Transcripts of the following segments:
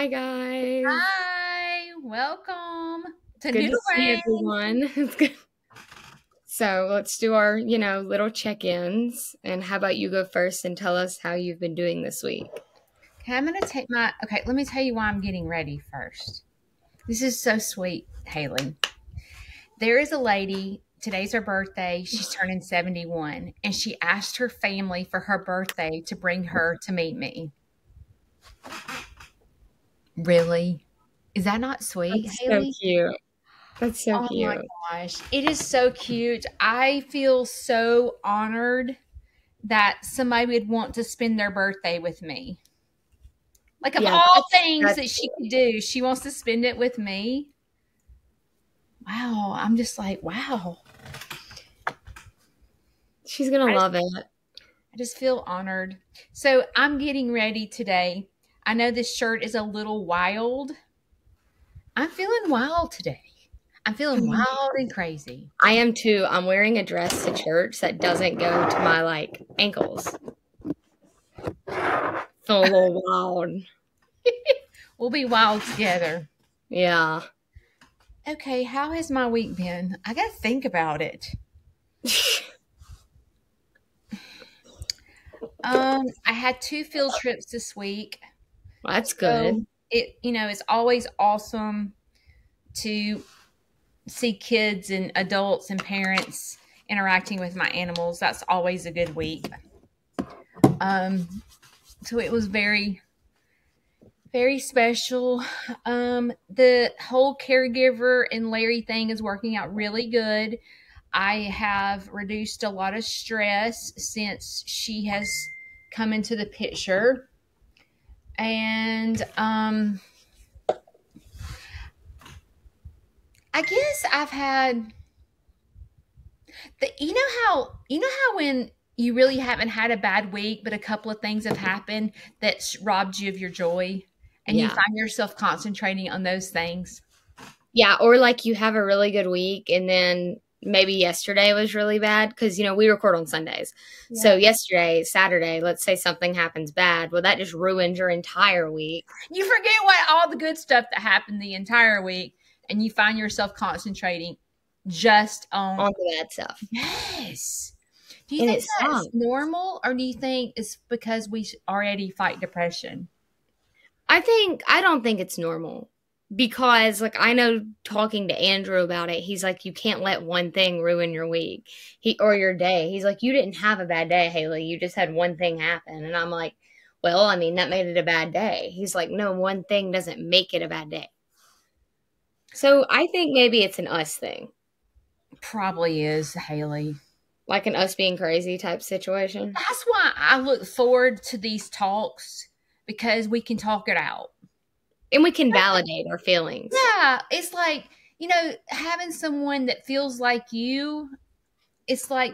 Hi, guys. Hi, welcome to Good to Noodle see Brain. everyone. It's good. So let's do our, little check-ins. And how about you go first and tell us how you've been doing this week? Okay, let me tell you why I'm getting ready first. This is so sweet, Haley. There is a lady, today's her birthday, she's turning 71, and she asked her family for her birthday to bring her to meet me. Really? Is that not sweet, That's so Haley? cute. That's so Oh my cute. gosh, it is so cute. I feel so honored that somebody would want to spend their birthday with me. Like, of Yeah, all things that that's she could do, she wants to spend it with me. Wow. I'm just like, wow. she's gonna love it. I just feel honored. So I'm getting ready today. I know this shirt is a little wild. I'm feeling wild today. I'm feeling wild and crazy. I am too. I'm wearing a dress to church that doesn't go to my ankles. Feel a little wild. We'll be wild together. Yeah. Okay, how has my week been? I got to think about it. I had 2 field trips this week. Well, that's good. It's always awesome to see kids and adults and parents interacting with my animals. That's always a good week. So it was very, very special. The whole caregiver and Larry thing is working out really good. I have reduced a lot of stress since she has come into the picture. And I guess I've had you know how when you really haven't had a bad week, but a couple of things have happened that robbed you of your joy, and you Yeah. find yourself concentrating on those things. Yeah, or you have a really good week and then maybe yesterday was really bad because, we record on Sundays. Yeah. So yesterday, Saturday, let's say something happens bad. Well, that just ruins your entire week. You forget all the good stuff that happened the entire week, and you find yourself concentrating just on the bad stuff. Yes. Do you think that's normal, or do you think it's because we already fight depression? I don't think it's normal because I know talking to Andrew about it, he's like, you can't let one thing ruin your week or your day. He's like, you didn't have a bad day, Haley. You just had one thing happen. And I'm like, well, I mean, that made it a bad day. He's like, no, one thing doesn't make it a bad day. So I think maybe it's an us thing. Probably is, Haley. Like an us being crazy type situation. That's why I look forward to these talks, because we can talk it out. And we can validate our feelings. Yeah. It's like, having someone that feels like you, it's like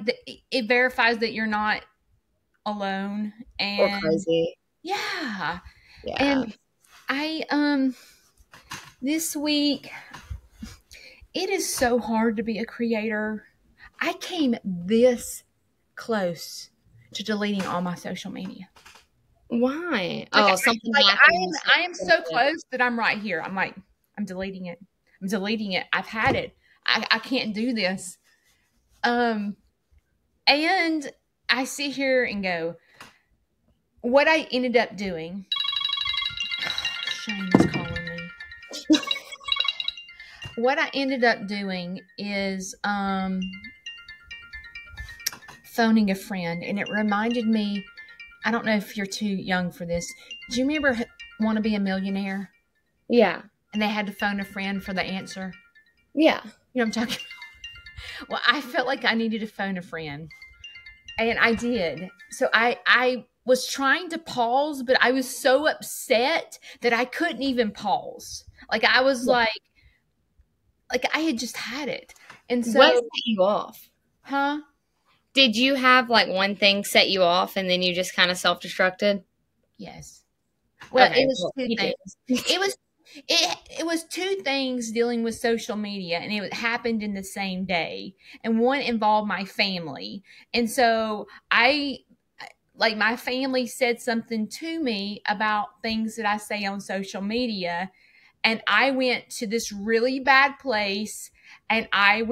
it verifies that you're not alone. And or crazy. Yeah. Yeah. And this week, it is so hard to be a creator. I came this close to deleting all my social media. Why? Something happened. I am so close that I'm right here. I'm like, I'm deleting it. I'm deleting it. I've had it. I can't do this. And I sit here and go, what I ended up doing. Shane is calling me. What I ended up doing is phoning a friend, and it reminded me, I don't know if you're too young for this. Do you remember Want to Be a Millionaire? Yeah. And they had to phone a friend for the answer? Yeah. You know what I'm talking about? Well, I felt like I needed to phone a friend, and I did. So I was trying to pause, but I was so upset that I couldn't even pause. I was like I had just had it. And so what set you off? Huh? Did you have one thing set you off and then you just kind of self-destructed? Yes. Well, okay. It was two things. It was 2 things dealing with social media, and it happened in the same day. And one involved my family. And so like my family said something to me about things that I say on social media, and I went to this really bad place, and I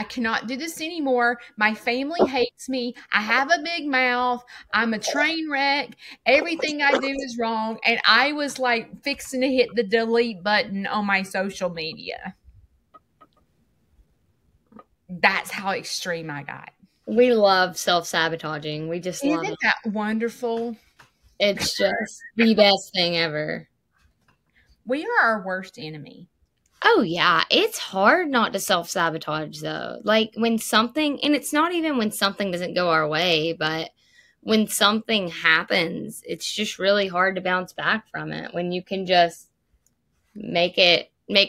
cannot do this anymore. My family hates me. I have a big mouth. I'm a train wreck. Everything I do is wrong. And I was like fixing to hit the delete button on my social media. That's how extreme I got. We love self-sabotaging. We just love Isn't it. that wonderful? It's just the best thing ever. We are our worst enemy. Oh, yeah. It's hard not to self-sabotage, though. Like, when something, and it's not even when something doesn't go our way, but when something happens, it's just really hard to bounce back from it when you can just make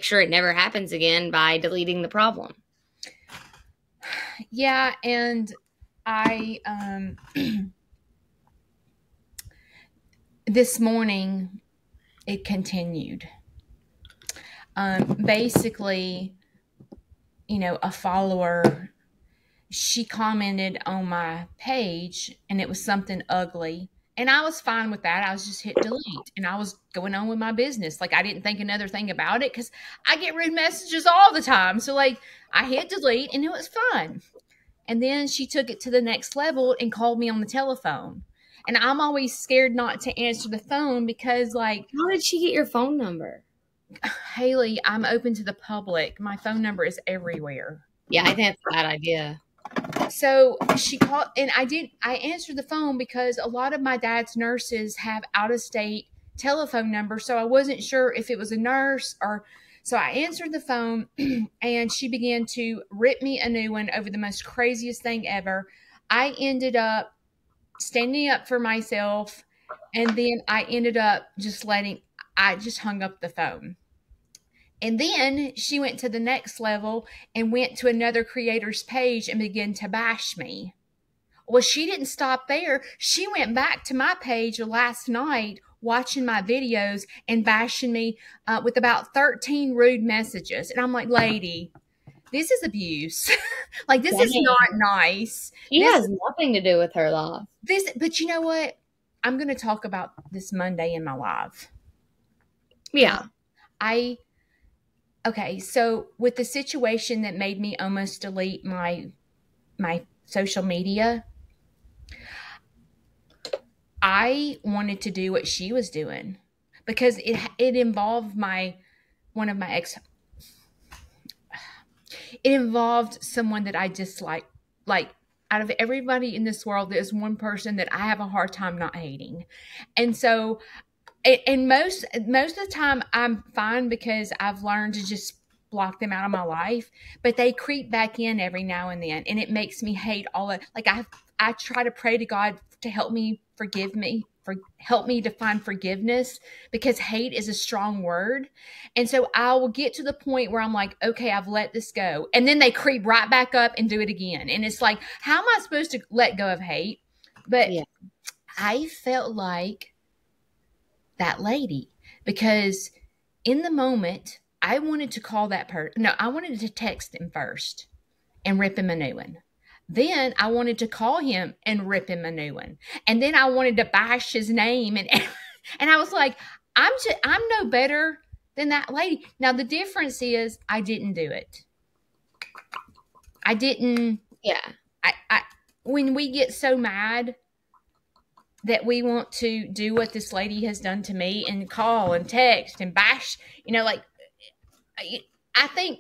sure it never happens again by deleting the problem. Yeah, and I this morning it continued. Basically, a follower, she commented on my page and it was something ugly. And I was fine with that. I was just hit delete and I was going on with my business. Like I didn't think another thing about it because I get rude messages all the time. So like I hit delete and it was fun. And then she took it to the next level and called me on the telephone. And I'm always scared not to answer the phone because like, how did she get your phone number? Haley, I'm open to the public. My phone number is everywhere. Yeah, I think that's a bad idea. So she called and I answered the phone because a lot of my dad's nurses have out of state telephone numbers. So I wasn't sure if it was a nurse or, so I answered the phone and she began to rip me a new one over the most craziest thing ever. I ended up standing up for myself and then I ended up I just hung up the phone. And then she went to the next level and went to another creator's page and began to bash me. Well, she didn't stop there. She went back to my page last night watching my videos and bashing me with about 13 rude messages. And I'm like, lady, this is abuse. Like, this is not nice. She has nothing to do with her life. But you know what? I'm going to talk about this Monday in my live. Yeah. Okay, so with the situation that made me almost delete my social media, I wanted to do what she was doing because it involved it involved someone that I dislike. Like out of everybody in this world, there's one person that I have a hard time not hating. And so and most of the time I'm fine because I've learned to just block them out of my life, but they creep back in every now and then and it makes me hate I try to pray to God to help me help me to find forgiveness because hate is a strong word. And so I will get to the point where I'm like, okay, I've let this go. And then they creep right back up and do it again. And it's like, how am I supposed to let go of hate? But yeah. I felt like that lady because in the moment I wanted to call that person. No, I wanted to text him first and rip him a new one. Then I wanted to call him and rip him a new one. And then I wanted to bash his name and I was like, I'm no better than that lady. Now the difference is I didn't do it. I didn't. Yeah. I when we get so mad that we want to do what this lady has done to me and call and text and bash, like I think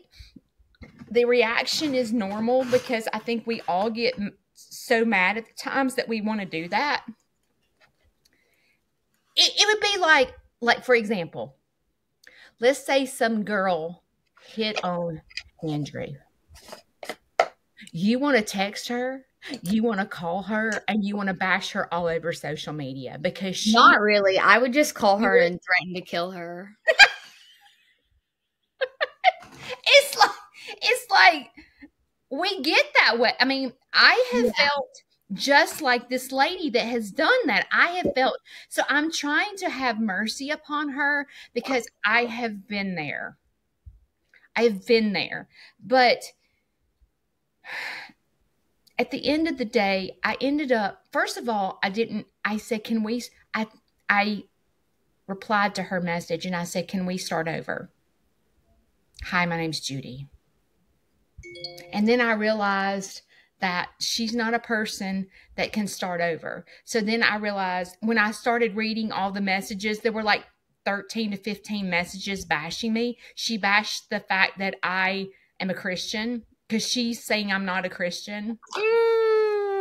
the reaction is normal because I think we all get so mad at the times that we want to do that. It would be like, for example, let's say some girl hit on Andrew. You want to text her, you want to call her, and you want to bash her all over social media because not really. I would just call her and threaten to kill her. It's like we get that way. I mean, I have felt just like this lady that has done that. I have felt, so I'm trying to have mercy upon her because I have been there. I've been there. But at the end of the day, I ended up, first of all, I said, I replied to her message and I said, can we start over? Hi, my name's Judy. And then I realized that she's not a person that can start over. So then I realized when I started reading all the messages, there were like 13 to 15 messages bashing me. She bashed the fact that I am a Christian because she's saying I'm not a Christian.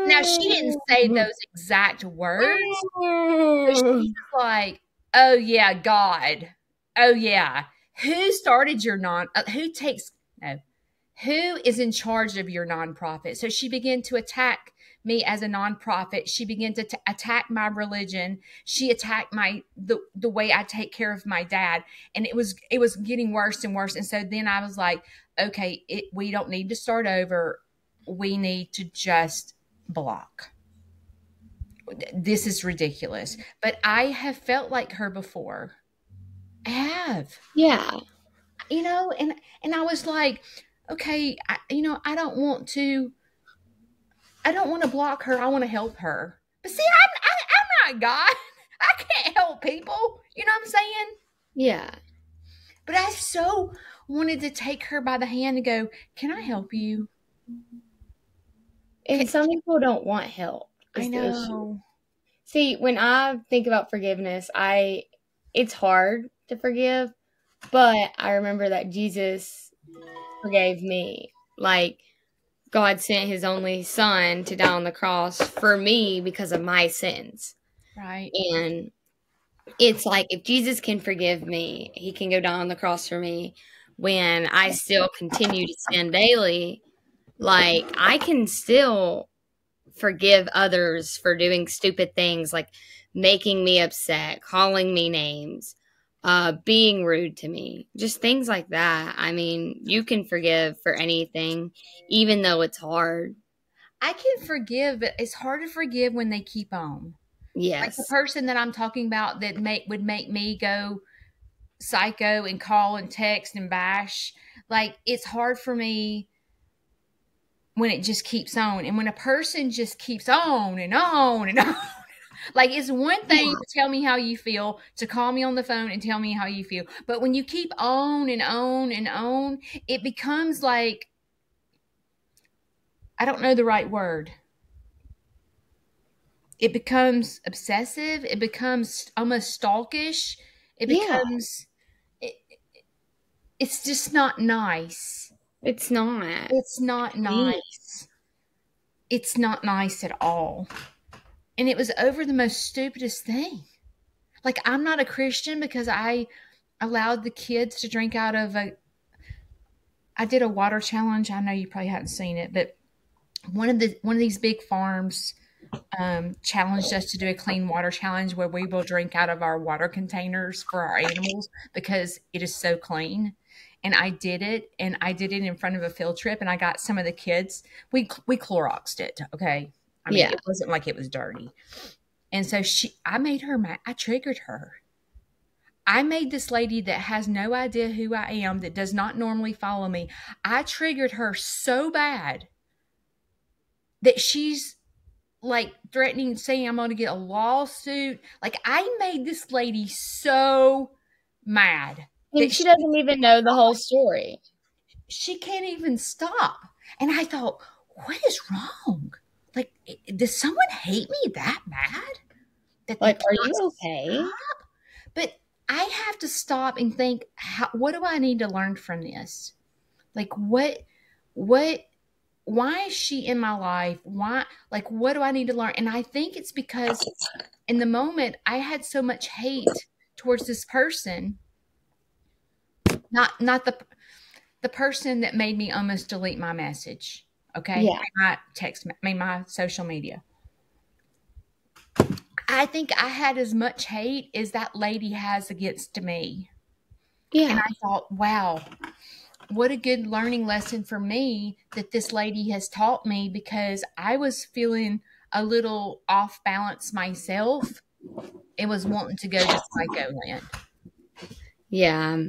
Now, she didn't say those exact words, but she's like, oh, yeah, God. Oh, yeah. Who started your who is in charge of your nonprofit? So she began to attack me as a nonprofit. She began to attack my religion. She attacked the way I take care of my dad. And it was getting worse and worse. And so then I was like, okay, we don't need to start over. We need to just block. This is ridiculous. But I have felt like her before. I have. Yeah. And I was like, okay, I don't want to block her. I want to help her. But see, I'm not God. I can't help people. You know what I'm saying? Yeah. But I so wanted to take her by the hand and go, can I help you? And some people don't want help. I know. See, when I think about forgiveness, it's hard to forgive, but I remember that Jesus forgave me. Like, God sent his only son to die on the cross for me because of my sins. Right. And it's like, if Jesus can forgive me, he can go down on the cross for me when I still continue to sin daily. Like, I can still forgive others for doing stupid things like making me upset, calling me names, being rude to me, just things like that. I mean, you can forgive for anything, even though it's hard. I can forgive, but it's hard to forgive when they keep on. Yes. Like the person that I'm talking about that would make me go psycho and call and text and bash. Like, it's hard for me when it just keeps on. And when a person just keeps on and on and on, like, it's one thing to tell me how you feel, to call me on the phone and tell me how you feel. But when you keep on and on and on, it becomes like, I don't know the right word. It becomes obsessive. It becomes almost stalkish. It becomes, it's just not nice. It's not. It's not nice. It's not nice at all. And it was over the most stupidest thing. Like, I'm not a Christian because I allowed the kids to drink out of I did a water challenge. I know you probably haven't seen it, but one of these big farms challenged us to do a clean water challenge where we will drink out of our water containers for our animals because it is so clean. And I did it, and I did it in front of a field trip, and I got some of the kids. We Cloroxed it, okay? I mean, it wasn't like it was dirty. And so I made her mad. I triggered her. I made this lady that has no idea who I am, that does not normally follow me. I triggered her so bad that she's like threatening, saying I'm going to get a lawsuit. Like, I made this lady so mad. And she doesn't even know the whole story. She can't even stop. And I thought, what is wrong? Like, does someone hate me that bad? Like, are you okay? Stop? But I have to stop and think, what do I need to learn from this? Like, why is she in my life? Why, like, what do I need to learn? And I think it's because in the moment I had so much hate towards this person, not the person that made me almost delete my message. Okay. Yeah. My social media. I think I had as much hate as that lady has against me. Yeah. And I thought, wow, what a good learning lesson for me that this lady has taught me, because I was feeling a little off balance myself and was wanting to go to psycho land. Yeah.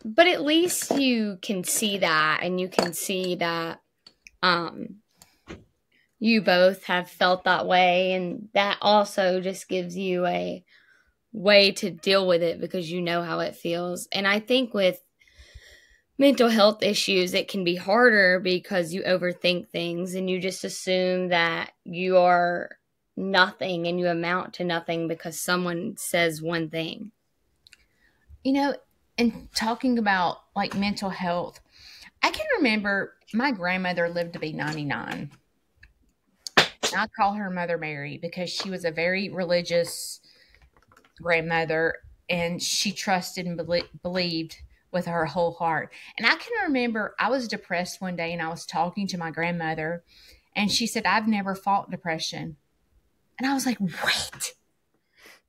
But at least you can see that, and you can see that you both have felt that way, and that also just gives you a way to deal with it because you know how it feels. And I think with mental health issues, it can be harder because you overthink things and you just assume that you are nothing and you amount to nothing because someone says one thing. You know, and talking about like mental health, I can remember my grandmother lived to be 99. I call her Mother Mary because she was a very religious grandmother, and she trusted and believed with her whole heart. And I can remember I was depressed one day and I was talking to my grandmother, and she said, "I've never fought depression." And I was like, "What?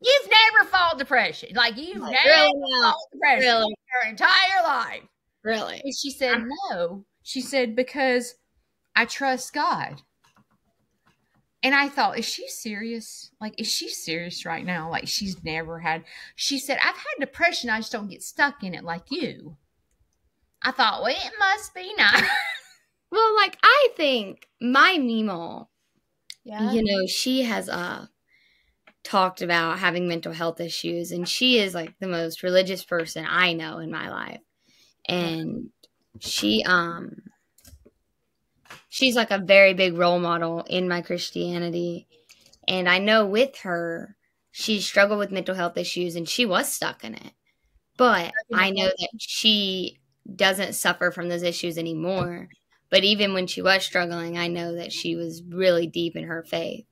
You've never fought depression? Like you've never fought depression your entire life?" Really? And she said, "No." She said, "Because I trust God." And I thought, is she serious? Like, is she serious right now? Like, she's never had. She said, "I've had depression. I just don't get stuck in it like you." I thought, well, it must be nice. Well, like, I think my Meemaw, Yeah. you know, she has talked about having mental health issues, and she is like the most religious person I know in my life. And she's like a very big role model in my Christianity. And I know with her, she struggled with mental health issues and she was stuck in it. But I know that she doesn't suffer from those issues anymore. But even when she was struggling, I know that she was really deep in her faith.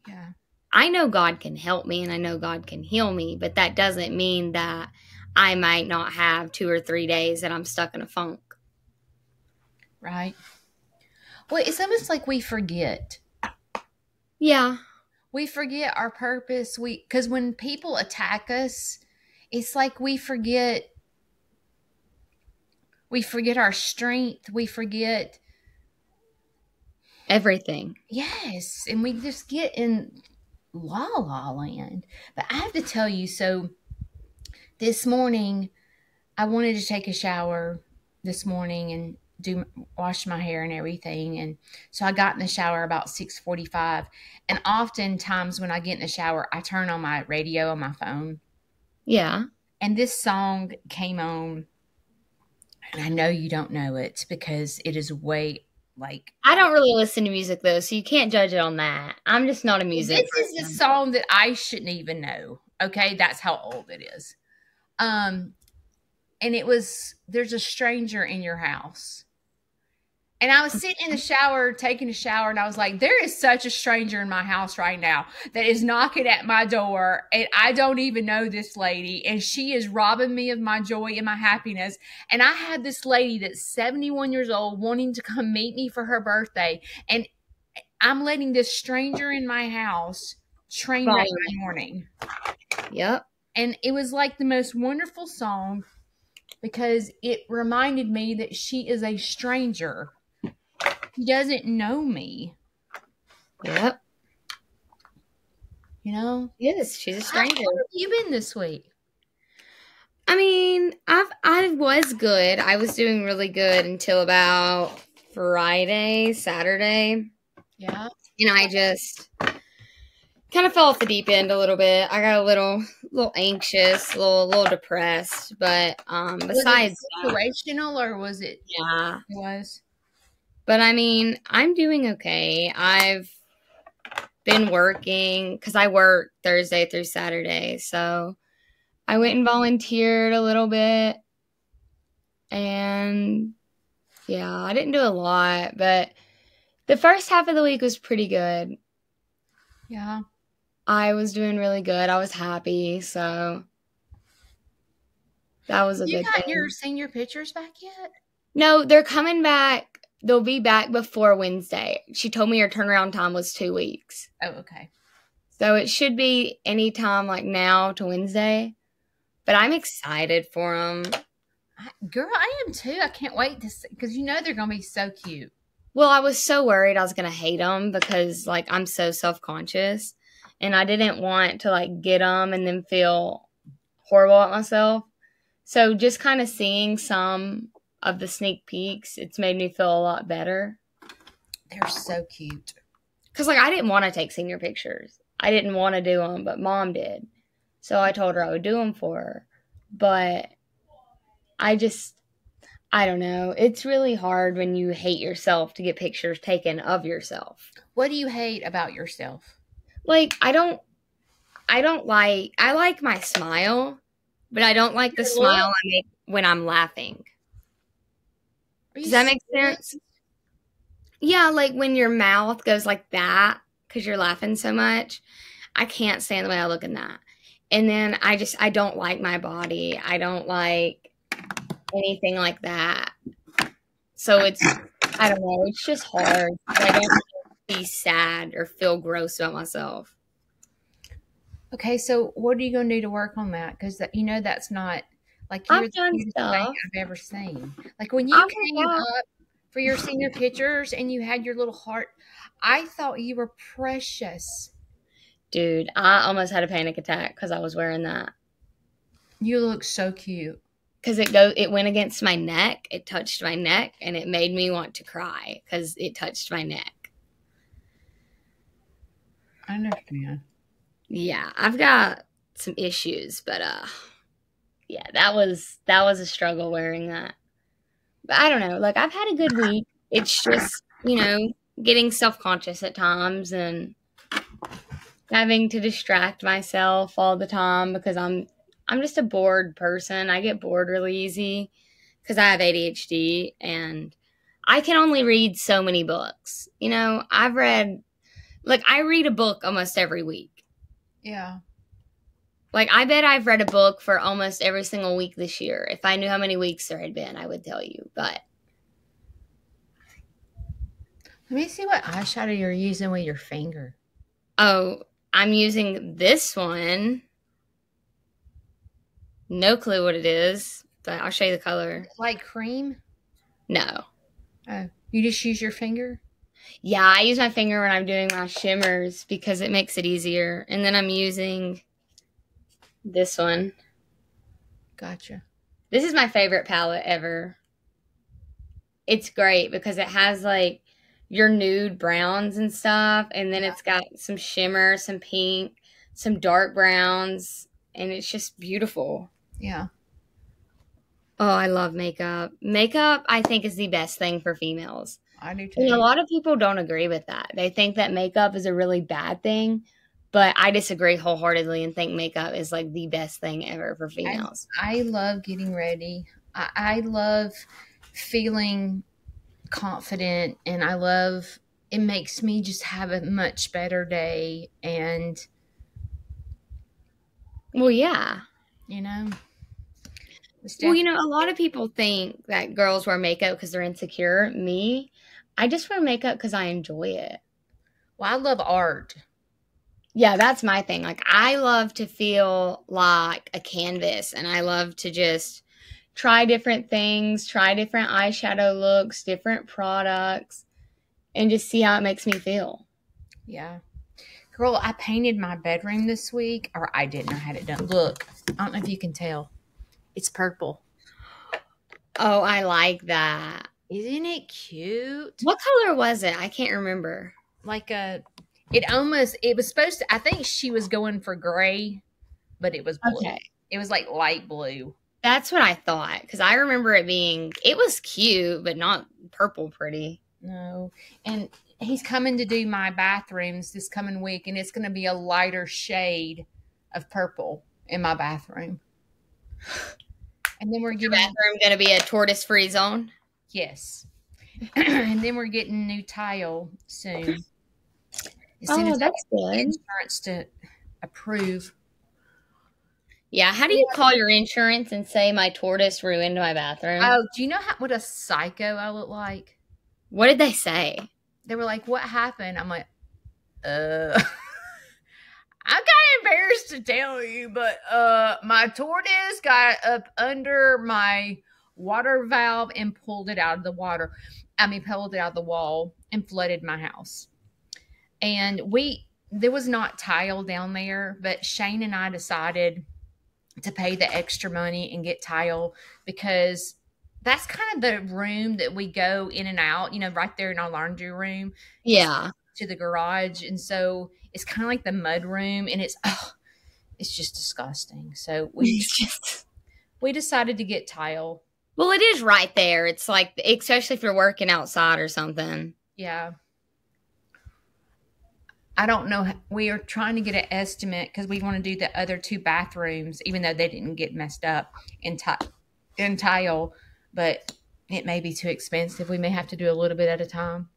Yeah. I know God can help me and I know God can heal me, but that doesn't mean that I might not have 2 or 3 days that I'm stuck in a funk. Right. Well, it's almost like we forget. Yeah. We forget our purpose. Because when people attack us, it's like we forget our strength. We forget everything. Yes. And we just get in la la land. But I have to tell you, so this morning, I wanted to take a shower this morning and wash my hair and everything. And so I got in the shower about 6:45. And oftentimes when I get in the shower, I turn on my radio on my phone. Yeah. And this song came on, and I know you don't know it because it is way like. I don't really listen to music though, so you can't judge it on that. I'm just not a music This is a song that I shouldn't even know. Okay, that's how old it is. And it was, "There's a stranger in your house." And I was sitting in the shower, taking a shower, and I was like, there is such a stranger in my house right now that is knocking at my door, and I don't even know this lady, and she is robbing me of my joy and my happiness. And I had this lady that's 71 years old wanting to come meet me for her birthday, and I'm letting this stranger in my house train wreck my morning. Yep. And it was like the most wonderful song because it reminded me that she is a stranger. He doesn't know me. Yep. You know? Yes, she's a stranger. How have you been this week? I mean, I was good. I was doing really good until about Friday, Saturday. Yeah. And I just kind of fell off the deep end a little bit. I got a little anxious, a little depressed, but besides was it situational or was it? Yeah. It was. But I mean, I'm doing okay. I've been working because I work Thursday through Saturday. So I went and volunteered a little bit. And yeah, I didn't do a lot, but the first half of the week was pretty good. Yeah. I was doing really good. I was happy. So that was a good thing. You got your senior pictures back yet? No, they're coming back. They'll be back before Wednesday. She told me her turnaround time was 2 weeks. Oh, okay. So it should be any time like now to Wednesday. But I'm excited for them. Girl, I am too. I can't wait to see because you know they're going to be so cute. Well, I was so worried I was going to hate them because like I'm so self-conscious. And I didn't want to like get them and then feel horrible at myself. So just kind of seeing some of the sneak peeks, it's made me feel a lot better. They're so cute. Because, like, I didn't want to take senior pictures. I didn't want to do them, but Mom did. So I told her I would do them for her. But I don't know. It's really hard when you hate yourself to get pictures taken of yourself. What do you hate about yourself? Like, I like my smile, but I don't like the smile I make when I'm laughing. Does that make sense? Yeah, like when your mouth goes like that because you're laughing so much. I can't stand the way I look in that. And then I don't like my body. I don't like anything like that. So I don't know, it's just hard. I don't be sad or feel gross about myself. Okay, so what are you going to do to work on that? Because that's not like I've done stuff I've ever seen. Like when you came up for your senior pictures and you had your little heart, I thought you were precious. Dude, I almost had a panic attack because I was wearing that. You look so cute. Because it went against my neck, it touched my neck, and it made me want to cry because it touched my neck. I understand. Yeah, I've got some issues, but yeah, that was a struggle wearing that. But I don't know, like I've had a good week. It's just, getting self-conscious at times and having to distract myself all the time because I'm just a bored person. I get bored really easy because I have ADHD and I can only read so many books. I read a book almost every week. Yeah. Like, I bet I've read a book for almost every single week this year. If I knew how many weeks there had been, I would tell you. But let me see what eyeshadow you're using with your finger. Oh, I'm using this one. No clue what it is, but I'll show you the color. Like cream? No. Oh, you just use your finger? Yeah, I use my finger when I'm doing my shimmers because it makes it easier. And then I'm using this one. Gotcha. This is my favorite palette ever. It's great because it has like your nude browns and stuff. And then it's got some shimmer, some pink, some dark browns. And it's just beautiful. Yeah. Oh, I love makeup. Makeup, I think, is the best thing for females. I do too. And a lot of people don't agree with that. They think that makeup is a really bad thing, but I disagree wholeheartedly and think makeup is like the best thing ever for females. I love getting ready. I love feeling confident, and it makes me just have a much better day. And well, yeah. Well, a lot of people think that girls wear makeup because they're insecure. Me, I just wear makeup because I enjoy it. Well, I love art. Yeah, that's my thing. Like, I love to feel like a canvas, and I love to just try different things, try different eyeshadow looks, different products, and just see how it makes me feel. Yeah. Girl, I painted my bedroom this week, or I didn't. I had it done. Look, I don't know if you can tell. It's purple. Oh, I like that. Isn't it cute? What color was it? I can't remember. It was supposed to, I think she was going for gray, but it was blue. Okay. It was like light blue. That's what I thought, because I remember it was cute, but not purple pretty. No. And he's coming to do my bathrooms this coming week, and it's going to be a lighter shade of purple in my bathroom. And then Your bathroom going to be a tortoise-free zone? Yes. And then we're getting new tile soon. That's good. Insurance to approve. Yeah, how do you call your insurance and say my tortoise ruined my bathroom? Oh, do you know what a psycho I look like? What did they say? They were like, "What happened?" I'm like, I'm kind of embarrassed to tell you, but my tortoise got up under my water valve and pulled it out of the water. Pulled it out of the wall and flooded my house. And there was not tile down there, but Shane and I decided to pay the extra money and get tile, because that's kind of the room that we go in and out, right there in our laundry room. Yeah. To the garage. And so it's kind of like the mud room, and it's just disgusting. So we decided to get tile. Well, it is right there. It's like, especially if you're working outside or something. Yeah. I don't know. We are trying to get an estimate because we want to do the other 2 bathrooms, even though they didn't get messed up in tile, but it may be too expensive. We may have to do a little bit at a time.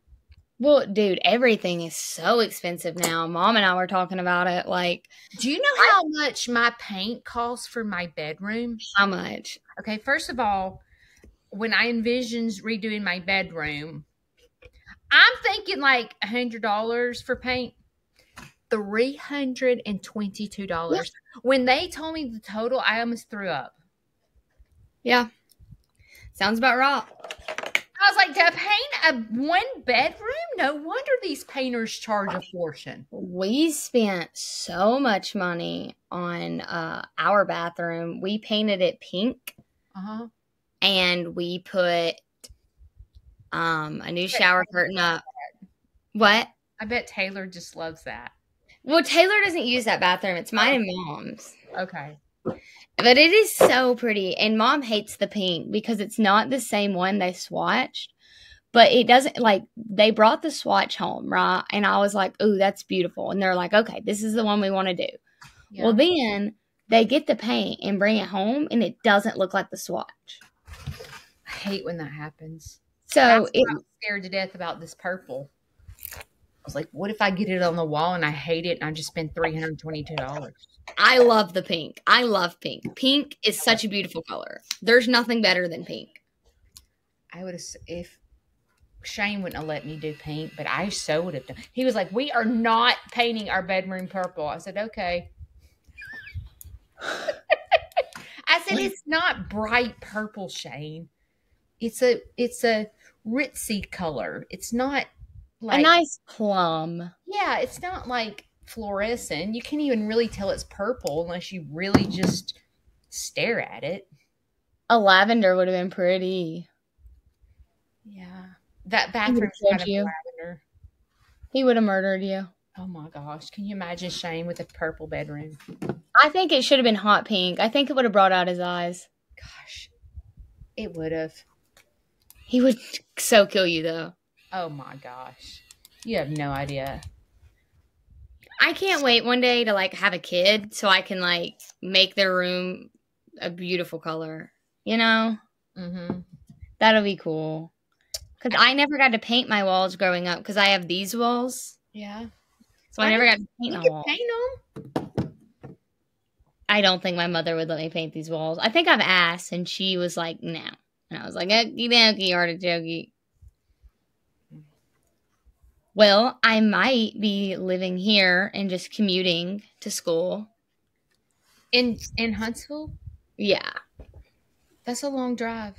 Well, dude, everything is so expensive now. Mom and I were talking about it. Like, do you know how much my paint costs for my bedroom? How much? Okay, first of all, when I envisioned redoing my bedroom, I'm thinking like $100 for paint. $322. Yeah. When they told me the total, I almost threw up. Yeah. Sounds about right. I was like, to paint a 1 bedroom? No wonder these painters charge a fortune. We spent so much money on our bathroom. We painted it pink. Uh-huh. And we put a new shower curtain up. What? I bet Taylor just loves that. Well, Taylor doesn't use that bathroom. It's mine and Mom's. Okay. But it is so pretty. And Mom hates the pink because it's not the same one they swatched. But it doesn't, like, they brought the swatch home, right? And I was like, ooh, that's beautiful. And they're like, okay, this is the one we want to do. Yeah. Well, then they get the paint and bring it home, and it doesn't look like the swatch. I hate when that happens. So I'm scared to death about this purple. I was like, what if I get it on the wall and I hate it and I just spend $322? I love the pink. I love pink. Pink is such a beautiful color. There's nothing better than pink. I would have, if Shane wouldn't have let me do pink, but I so would have done. He was like, we are not painting our bedroom purple. I said, okay. I said, it's not bright purple, Shane. It's a ritzy color. It's not like a nice plum. Yeah, it's not like fluorescent. You can't even really tell it's purple unless you really just stare at it. A lavender would have been pretty. Yeah. That bathroom's kind of lavender. He would have murdered you. Oh my gosh. Can you imagine Shane with a purple bedroom? I think it should have been hot pink. I think it would have brought out his eyes. Gosh. It would have. He would so kill you, though. Oh my gosh. You have no idea. I can't wait one day to, like, have a kid so I can, like, make their room a beautiful color. You know? Mm-hmm. That'll be cool. Because I never got to paint my walls growing up because I have these walls. Yeah. So I never got to paint my walls. Paint them. I don't think my mother would let me paint these walls. I think I've asked, and she was like, no. And I was like, okie dokie, artichoke. Well, I might be living here and just commuting to school. In Huntsville? Yeah. That's a long drive.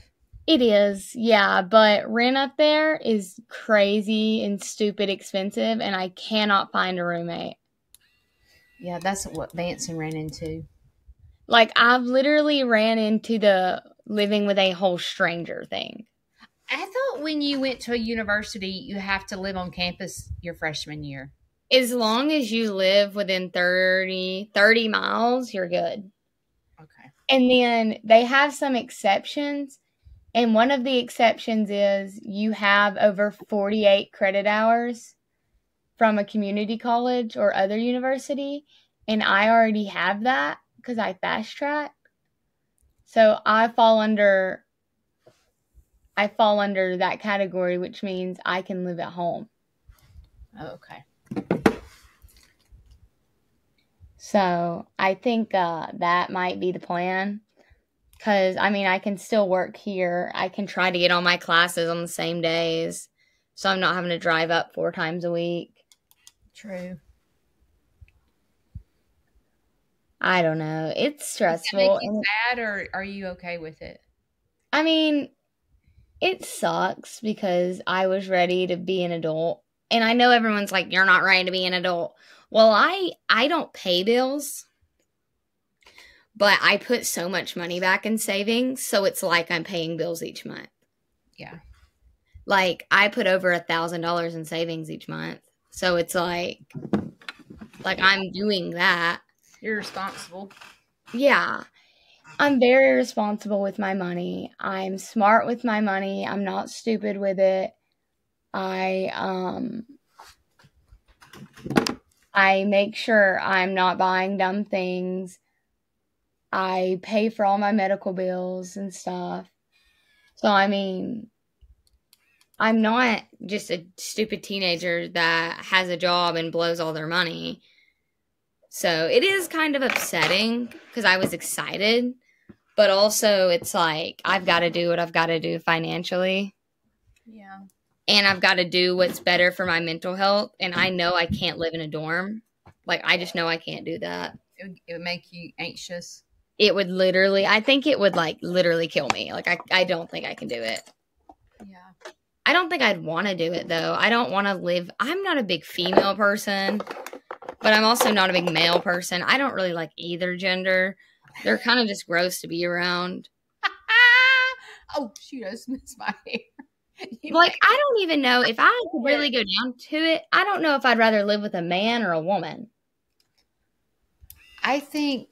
It is, yeah. But rent up there is crazy and stupid expensive, and I cannot find a roommate. Yeah, that's what Vanson ran into. Like, I've literally ran into the living with a whole stranger thing. I thought when you went to a university, you have to live on campus your freshman year. As long as you live within 30 miles, you're good. Okay. And then they have some exceptions. And one of the exceptions is you have over 48 credit hours from a community college or other university. And I already have that because I fast tracked. So I fall under that category, which means I can live at home. Oh, okay. So I think that might be the plan. Because, I mean, I can still work here. I can try to get all my classes on the same days. So I'm not having to drive up 4 times a week. True. I don't know. It's stressful. Does it make you sad, or are you okay with it? I mean, it sucks because I was ready to be an adult. And I know everyone's like, you're not ready to be an adult. Well, I don't pay bills. but I put so much money back in savings, so it's like I'm paying bills each month. Yeah. Like, I put over $1,000 in savings each month, so it's like I'm doing that. You're responsible. Yeah. I'm very responsible with my money. I'm smart with my money. I'm not stupid with it. I make sure I'm not buying dumb things. I pay for all my medical bills and stuff. So, I mean, I'm not just a stupid teenager that has a job and blows all their money. So, it is kind of upsetting because I was excited. But also, it's like, I've got to do what I've got to do financially. Yeah. And I've got to do what's better for my mental health. And I know I can't live in a dorm. Like, I just know I can't do that. It would make you anxious. It would literally, I think it would, like, literally kill me. Like, I don't think I can do it. Yeah. I don't think I'd want to do it, though. I don't want to live, I'm not a big female person. But I'm also not a big male person. I don't really like either gender. They're kind of just gross to be around. Oh, shoot, I just missed my hair. Like, I don't even know if I could really go down to it. I don't know if I'd rather live with a man or a woman. I think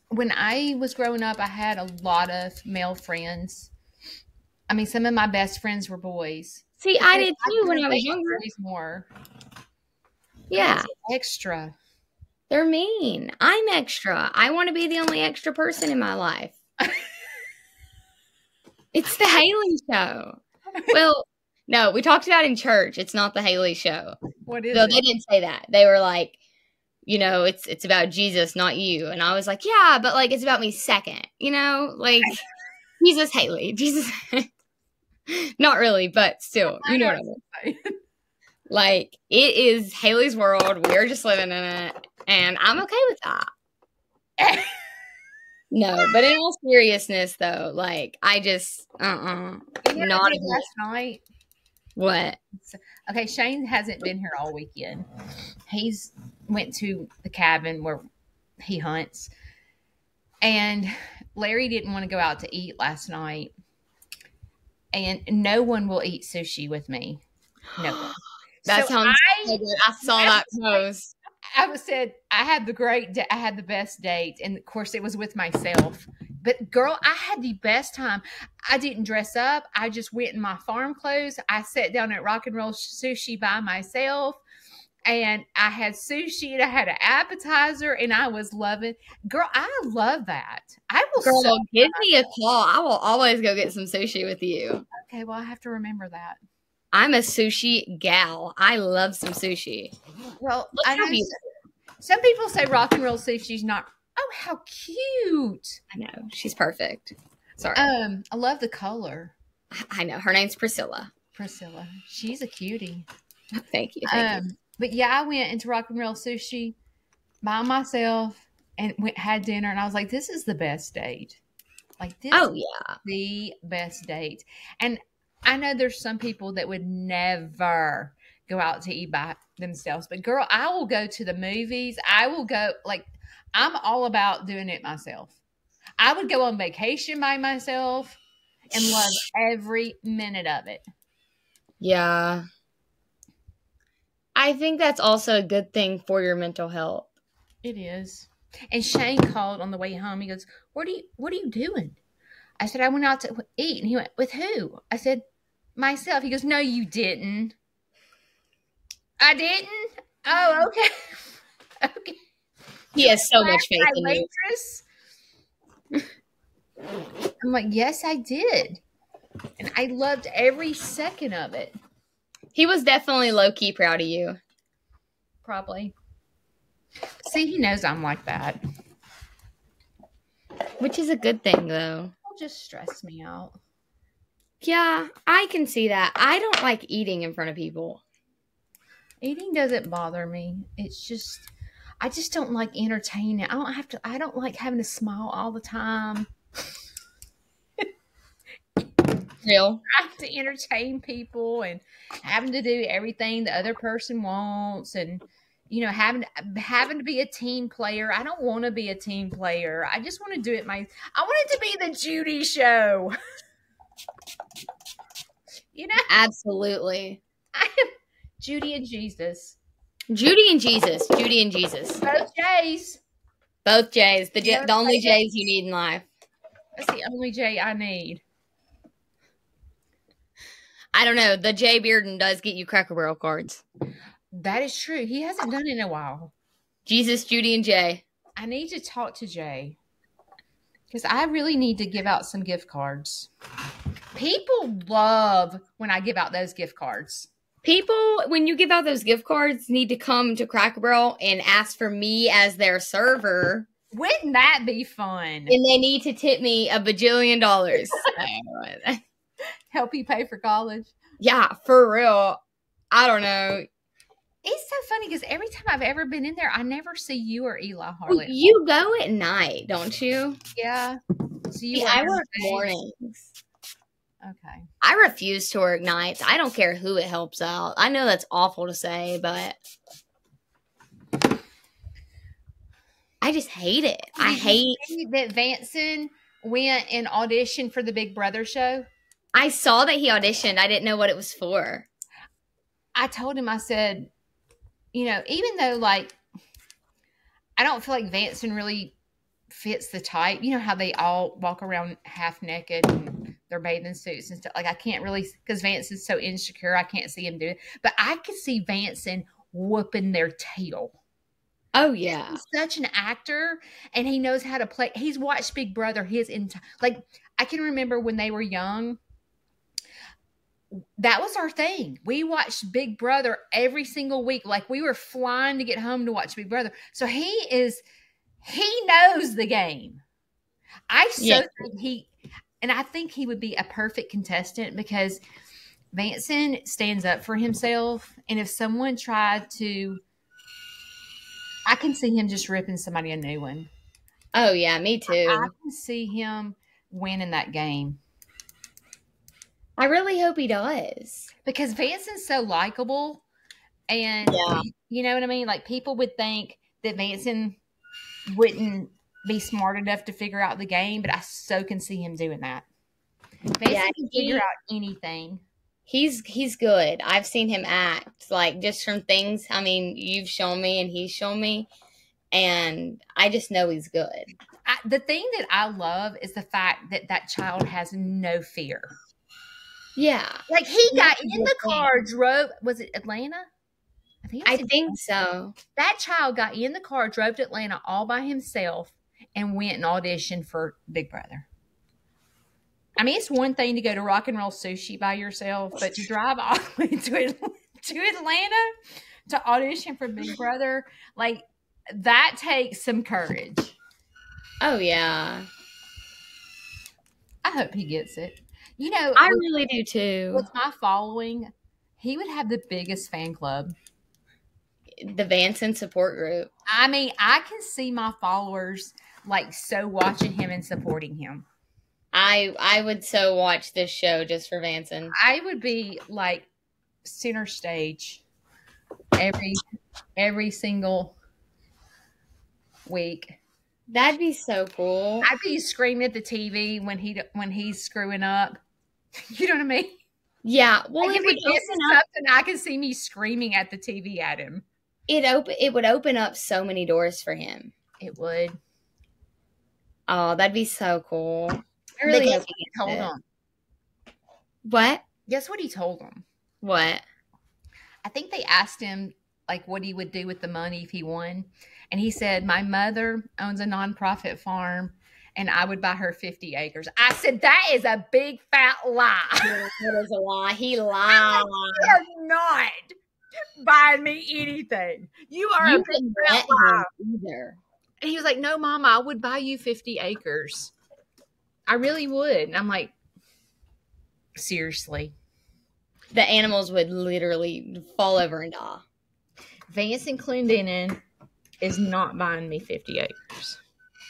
when I was growing up, I had a lot of male friends. I mean, some of my best friends were boys. See, I did too when I was younger. More. Yeah. Extra. They're mean. I'm extra. I want to be the only extra person in my life. It's the Haley Show. Well, no, we talked about it in church. It's not the Haley Show. What is it? They didn't say that. They were like, you know, it's about Jesus, not you. And I was like, yeah, but like it's about me second. You know, like Jesus, Haley, Jesus. Not really, but still, you know what I mean. Like, it is Haley's world. We're just living in it, and I'm okay with that. No, but in all seriousness, though, like, I just, not last night. What? Okay, Shane hasn't been here all weekend. He's went to the cabin where he hunts, and Larry didn't want to go out to eat last night, and no one will eat sushi with me. No one. That sounds so good. I saw that post. I said I had the best date, and of course it was with myself. But girl, I had the best time. I didn't dress up. I just went in my farm clothes. I sat down at Rock and Roll Sushi by myself, and I had sushi, and I had an appetizer, and I was loving. Girl, I love that. I will. Girl, give me a call. I will always go get some sushi with you. Okay, well I have to remember that. I'm a sushi gal. I love some sushi. Well, I know some people say Rock and Roll Sushi's not. Oh, how cute! I know, she's perfect. Sorry. I love the color. I know, her name's Priscilla. Priscilla, she's a cutie. Thank you. But yeah, I went into Rock and Roll Sushi by myself and had dinner, and I was like, "This is the best date." Like this. Oh yeah, the best date. And I know there's some people that would never go out to eat by themselves, but girl, I will go to the movies. I will go, like, I'm all about doing it myself. I would go on vacation by myself and love every minute of it. Yeah. I think that's also a good thing for your mental health. It is. And Shane called on the way home. He goes, what are you doing? I said, I went out to eat. And he went, with who? I said, myself. He goes, no, you didn't. I didn't? Oh, okay. Okay. He has so much faith in you. I'm like, yes, I did. And I loved every second of it. He was definitely low-key proud of you. Probably. See, he knows I'm like that. Which is a good thing, though. It'll just stress me out. Yeah, I can see that. I don't like eating in front of people. Eating doesn't bother me. It's just, I just don't like entertaining. I don't like having to smile all the time. Real. I have to entertain people and having to do everything the other person wants. And having to be a team player. I don't want to be a team player. I just want to do it I want it to be the Judy show. Absolutely. Judy and Jesus. Judy and Jesus. Judy and Jesus. Both J's. Both J's. The only J's you need in life. That's the only J I need. I don't know. The Jay Bearden does get you Cracker Barrel cards. That is true. He hasn't done it in a while. Jesus, Judy, and Jay. I need to talk to Jay because I really need to give out some gift cards. People love when I give out those gift cards. People, when you give out those gift cards, need to come to Cracker Barrel and ask for me as their server. Wouldn't that be fun? And they need to tip me $1 bajillion. Help you pay for college? Yeah, for real. I don't know. It's so funny because every time I've ever been in there, I never see you or Eli hardly. You go at night, don't you? Yeah. So I work mornings. Okay. I refuse to work nights. I don't care who it helps out. I know that's awful to say, but I just hate it. I hate that Vanson went and auditioned for the Big Brother show. I saw that he auditioned. I didn't know what it was for. I told him, I said, even though, like, I don't feel like Vanson really fits the type. You know how they all walk around half naked and their bathing suits and stuff. Like, I can't really, because Vanson's so insecure, I can't see him do it. But I could see Vanson whooping their tail. Oh, yeah. He's such an actor, and he knows how to play. He's watched Big Brother his entire, like, I can remember when they were young. That was our thing. We watched Big Brother every single week. Like, we were flying to get home to watch Big Brother. So he knows the game. I think he would be a perfect contestant because Vanson stands up for himself. And if someone tried to, I can see him just ripping somebody a new one. Oh, yeah, me too. I can see him winning that game. I really hope he does. Because Vanson's so likable. And you know what I mean? Like, people would think that Vanson wouldn't be smart enough to figure out the game, but I so can see him doing that. Vanson can figure out anything. He's good. I've seen him act, like, just from things, I mean, you've shown me and he's shown me, and I just know he's good. The thing that I love is the fact that child has no fear. Yeah. Like, he got in the car, drove, was it Atlanta? I think so. That child got in the car, drove to Atlanta all by himself, and went and auditioned for Big Brother. I mean, it's one thing to go to Rock and Roll Sushi by yourself, but to drive all the way to Atlanta to audition for Big Brother, like, that takes some courage. Oh, yeah. I hope he gets it. I really do too. With my following, he would have the biggest fan club. The Vanson support group. I mean, I can see my followers, like, so watching him and supporting him. I would so watch this show just for Vanson. I would be, like, center stage every single week. That'd be so cool. I'd be screaming at the TV when he's screwing up. You know what I mean? Yeah. Well, like, if he misses something, I can see me screaming at the TV at him. It would open up so many doors for him. It would. Oh, that'd be so cool. I really hope he told him. What? Guess what he told him? What? I think they asked him, like, what he would do with the money if he won. And he said, my mother owns a nonprofit farm, and I would buy her 50 acres. I said, that is a big, fat lie. That is a lie. He lied. You are not buying me anything. You are a big, fat lie. Either. And he was like, no, Mama, I would buy you 50 acres. I really would. And I'm like, seriously. The animals would literally fall over and die. Vanson Clendenin is not buying me 50 acres.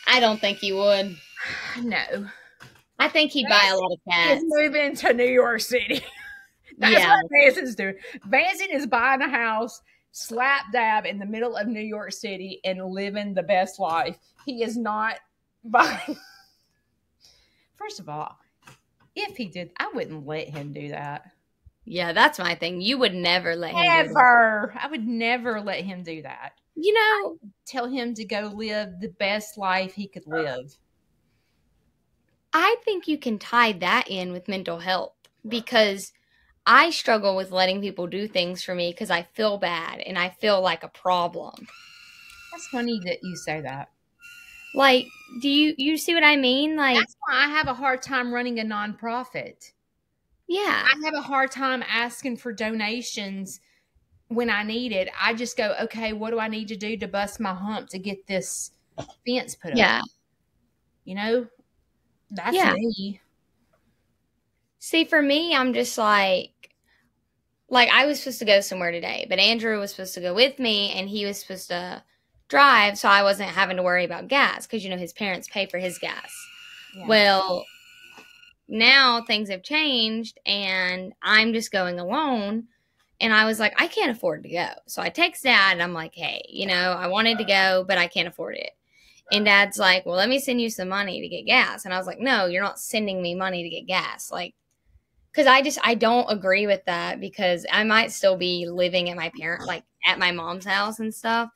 I don't think he would. No. I think he'd buy a lot of cats. He's moving to New York City. That's what Vanson's doing. Vanson is buying a house, slap dab in the middle of New York City and living the best life. He is not buying. First of all, if he did, I wouldn't let him do that. Yeah, that's my thing. You would never let him do that. Never. I would never let him do that. You know, tell him to go live the best life he could live. I think you can tie that in with mental health, because I struggle with letting people do things for me because I feel bad and I feel like a problem. That's funny that you say that. Like, do you see what I mean? Like, that's why I have a hard time running a nonprofit. Yeah. I have a hard time asking for donations when I need it. I just go, okay, what do I need to do to bust my hump to get this fence put up? Yeah. You know, that's me. See, for me, I'm just like I was supposed to go somewhere today, but Andrew was supposed to go with me and he was supposed to drive, so I wasn't having to worry about gas because, you know, his parents pay for his gas. Yeah. Well, now things have changed and I'm just going alone. And I was like, I can't afford to go. So I text Dad and I'm like, hey, you know, I wanted to go, but I can't afford it. And Dad's like, well, let me send you some money to get gas. And I was like, no, you're not sending me money to get gas. Like, because I don't agree with that, because I might still be living at my at my mom's house and stuff.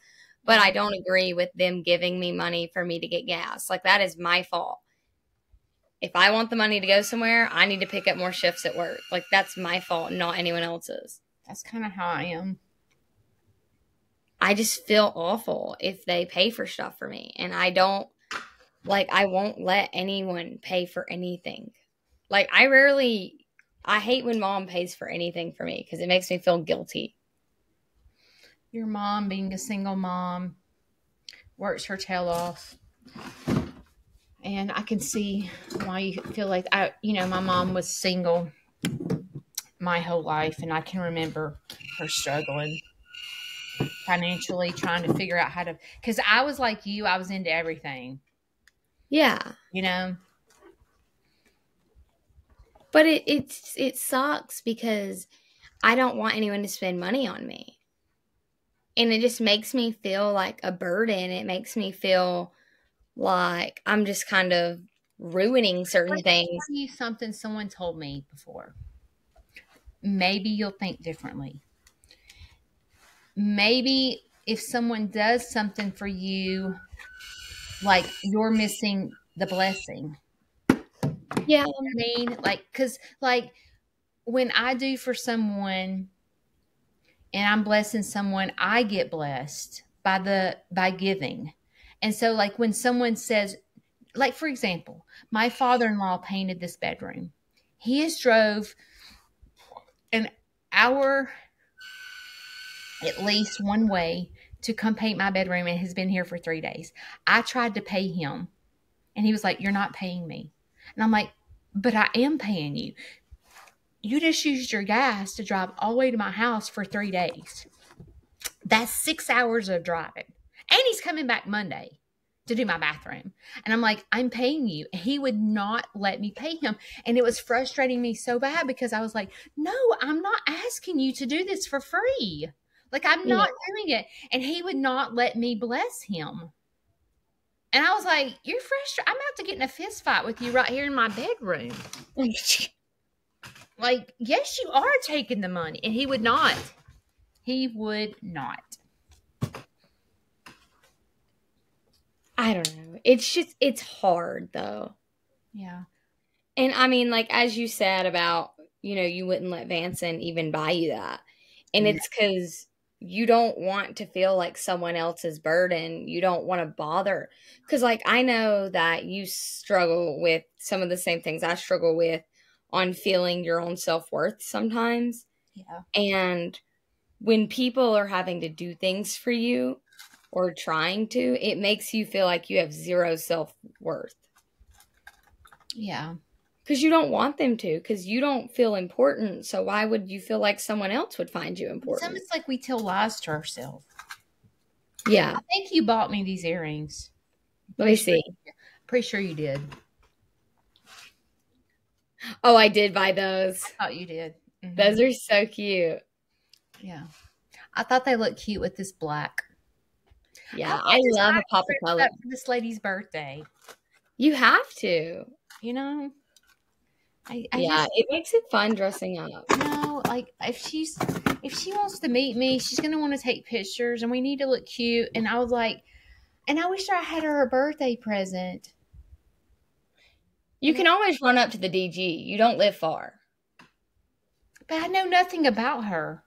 But I don't agree with them giving me money for me to get gas. Like, that is my fault. If I want the money to go somewhere, I need to pick up more shifts at work. Like, that's my fault, not anyone else's. That's kind of how I am. I just feel awful if they pay for stuff for me. And I won't let anyone pay for anything. Like, I hate when Mom pays for anything for me because it makes me feel guilty. Your mom, being a single mom, works her tail off. And I can see why you feel like my mom was single my whole life, and I can remember her struggling financially, trying to figure out how to, because I was like you, I was into everything. Yeah. You know? But it sucks because I don't want anyone to spend money on me. And it just makes me feel like a burden. It makes me feel like I'm just kind of ruining certain things. I'll tell you something someone told me before. Maybe you'll think differently. Maybe if someone does something for you, like, you're missing the blessing. Yeah. You know what I mean? Like, because, like, when I do for someone and I'm blessing someone, I get blessed by giving. And so, like, when someone says, like, for example, my father-in-law painted this bedroom. He has drove an hour at least one way to come paint my bedroom and has been here for 3 days. I tried to pay him and he was like, you're not paying me. And I'm like, but I am paying you. You just used your gas to drive all the way to my house for 3 days. That's 6 hours of driving. And he's coming back Monday to do my bathroom. And I'm like, I'm paying you. He would not let me pay him. And it was frustrating me so bad because I was like, no, I'm not asking you to do this for free. Like, I'm not doing it. And he would not let me bless him. And I was like, you're frustrated. I'm about to get in a fist fight with you right here in my bedroom. Like, yes, you are taking the money. And he would not. He would not. I don't know. It's hard, though. Yeah. And I mean, like, as you said about, you know, you wouldn't let Vanson even buy you that. And it's because you don't want to feel like someone else's burden. You don't want to bother. Because, like, I know that you struggle with some of the same things I struggle with on feeling your own self-worth sometimes. Yeah. And when people are having to do things for you or trying to, it makes you feel like you have zero self-worth. Yeah. Because you don't want them to, because you don't feel important. So why would you feel like someone else would find you important? It's like we tell lies to ourselves. Yeah. I think you bought me these earrings. Let me see. Pretty sure you did. Oh, I did buy those. I thought you did. Mm-hmm. Those are so cute. Yeah. I thought they looked cute with this black. Yeah, I love a pop of color. For this lady's birthday. You have to. You know? It makes it fun dressing up. Like if she wants to meet me, she's gonna want to take pictures, and we need to look cute. And I was like, and I wish I had her a birthday present. You can always run up to the DG. You don't live far. But I know nothing about her.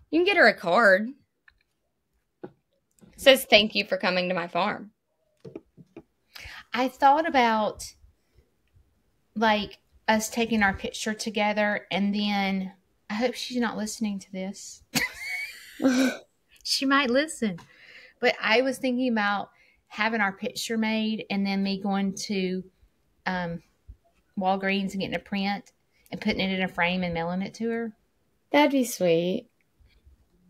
You can get her a card. It says thank you for coming to my farm. I thought about like us taking our picture together, and then I hope she's not listening to this. She might listen. But I was thinking about having our picture made and then me going to Walgreens and getting a print and putting it in a frame and mailing it to her. That'd be sweet.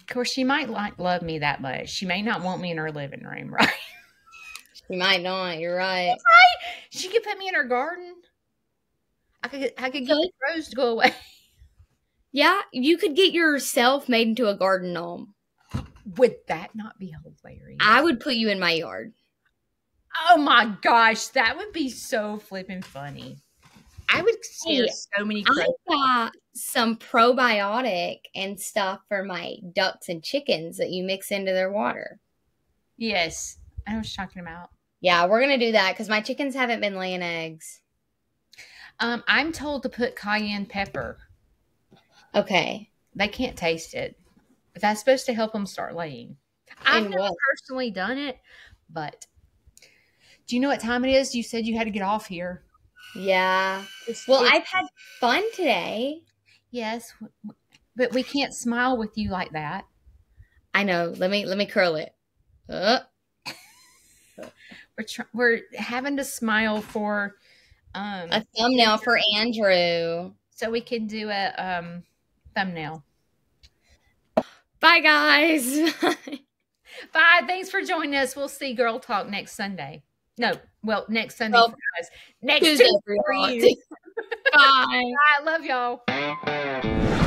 Of course, she might love me that much. She may not want me in her living room, right? She might not. You're right. That's right. She could put me in her garden. I could get the crows to go away. Yeah, you could get yourself made into a garden gnome. Would that not be hilarious? I would put you in my yard. Oh my gosh, that would be so flippin' funny. I would scare so many crows. I got some probiotic and stuff for my ducks and chickens that you mix into their water. Yes, I know what you're talking about. Yeah, we're going to do that because my chickens haven't been laying eggs. I'm told to put cayenne pepper. Okay. They can't taste it. But that's supposed to help them start laying. I've never personally done it, but do you know what time it is? You said you had to get off here. Yeah. I've had fun today. Yes, but we can't smile with you like that. I know. Let me curl it. We're having to smile for a thumbnail for Andrew, so we can do a thumbnail. Bye, guys. Bye. Thanks for joining us. We'll see Girl Talk next Sunday. No, well, next Sunday for guys. Next Tuesday for you. Bye. Bye. I love y'all.